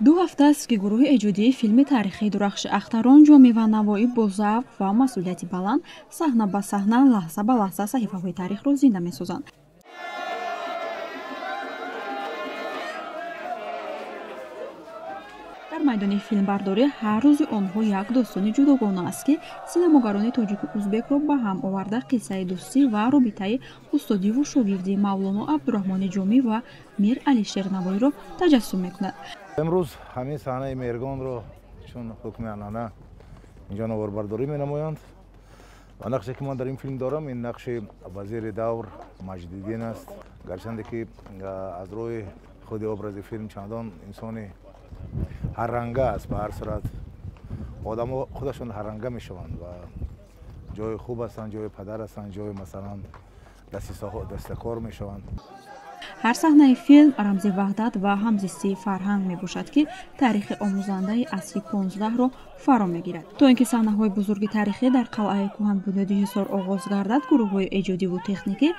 2 ҳафта аст ки гурӯҳи эҷодии филми таърихии Дурахши Ахтарон ҷоми ва навоӣ бо завқ ва масъулияти баланд саҳна ба саҳна, лаҳза ба лаҳза саҳифаҳои таърихро зинда месозанд. дар майдони филмбардорӣ ҳар рӯзи онҳо як достони ҷудогона аст, ки синамогарони тоҷику узбекро ба ҳам оварда қиссаи дӯстӣ ва робитаи устодиву шогирдии Мавлоно Абдурахмони Ҷомӣ ва Мир Алишер Навоиро таҷассум мекунад. امروز همین صحنه مهرگان رو چون حکم علنا اینجا نواربرداری می‌نمایند و نقشی که من در این فیلم دارم این نقش وزیر دور مجددین است، گرچند که از روی خود ابراز فیلم چندان انسان هر رنگه است، به هر صورت آدم خودشون هر رنگه میشوند و جای خوب هستند، جای پدر هستند، جای مثلا دستکار میشوند. ҳар саҳнаи филм рамзи ваҳдат ва ҳамзистии фарҳанг мебошад, ки таърихи омӯзандаи асри 15-ро фаро мегирад. То ин ки саҳнаҳои бузурги таърихӣ дар қалъаи кӯҳанбунёди Ҳисор оғоз гардад, гурӯҳҳои эҷодиву техникӣ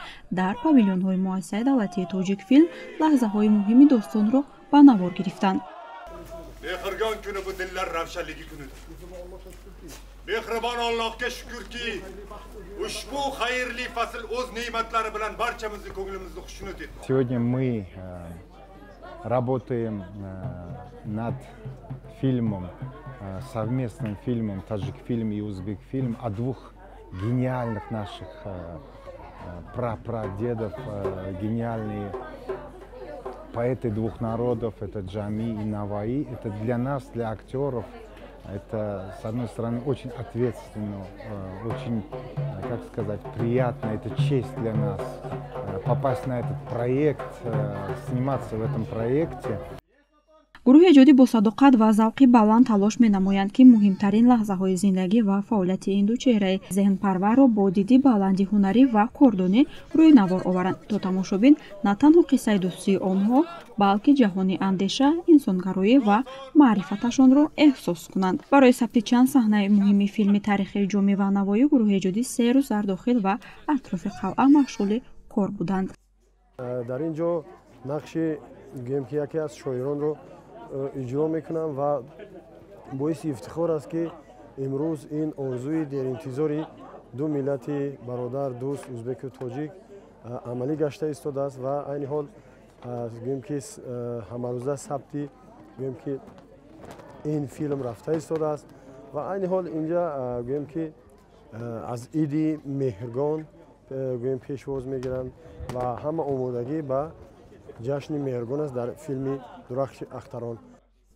дар павилёнҳои муассисаи давлатии Тоҷикфилм лаҳзаҳои муҳими достонро ба навор гирифтанд. Mehriban günü bu diller ravşanligi günüdür. Mehriban Allah'a şükür ki ushbu hayırlı fasıl o'z ne'matlari bilan barchamizni ko'nglimizni xushnud etdi. Сегодня мы работаем над фильмом, совместным фильмом Таджикфильм и Узбекфильм о двух гениальных наших прапрадедов, гениальные поэты двух народов, это Джами и Наваи. Это для нас, для актеров, это, с одной стороны, очень ответственно, очень, как сказать, приятно, это честь для нас попасть на этот проект, сниматься в этом проекте. гурӯҳи эҷодӣ бо садоқат ва завқи баланд талош менамоянд, ки муҳимтарин лаҳзаҳои зиндагӣ ва фаъолияти ин ду чеҳраи зеҳнпарварро бо диди баланди ҳунарӣ ва кордонӣ рӯи навор оваранд, то тамошобин на танҳо қиссаи дӯстии онҳо, балки ҷаҳони андеша, инсонгароӣ ва маърифаташонро эҳсос кунанд. барои сабти чанд саҳнаи муҳими филми таърихии Ҷомӣ ва Навоӣ гурӯҳи эҷодӣ 3 рӯз дар дохил ва атрофи қалъа машғули кор буданд. дар ин ҷо нақши гӯем ки яке аз шоиронро иҷро мекунам ва боиси ифтихор аст ки имрӯз ин орзуи деринтизори ду миллати бародар дӯст узбеку тоҷик амалӣ гашта истодааст ва айни ҳол гӯем ки ҳамарӯза сабти гӯем ки ин филм рафта истодааст ва айни ҳол инҷа гӯем ки аз иди меҳргон гӯем пешвоз мегиранд ва ҳама омодагӣ ба ҷашни меҳргон аст дар филми Дурахши Ахтарон.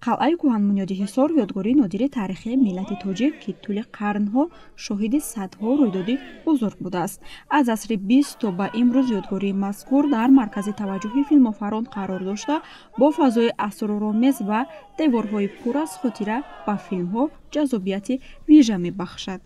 қалъаи кӯҳанбунёди Ҳисор ёдгории нодири таърихии миллати тоҷик, ки тӯли қарнҳо шоҳиди садҳо рӯйдоди бузург будааст. аз асри 20 то ба имрӯз ёдгории мазкур дар маркази таваҷҷуҳи филмофарон қарор дошта, бо фазои асроромез ва деворҳои пур аз хотира ба филмҳо ҷазобияти вижа мебахшад.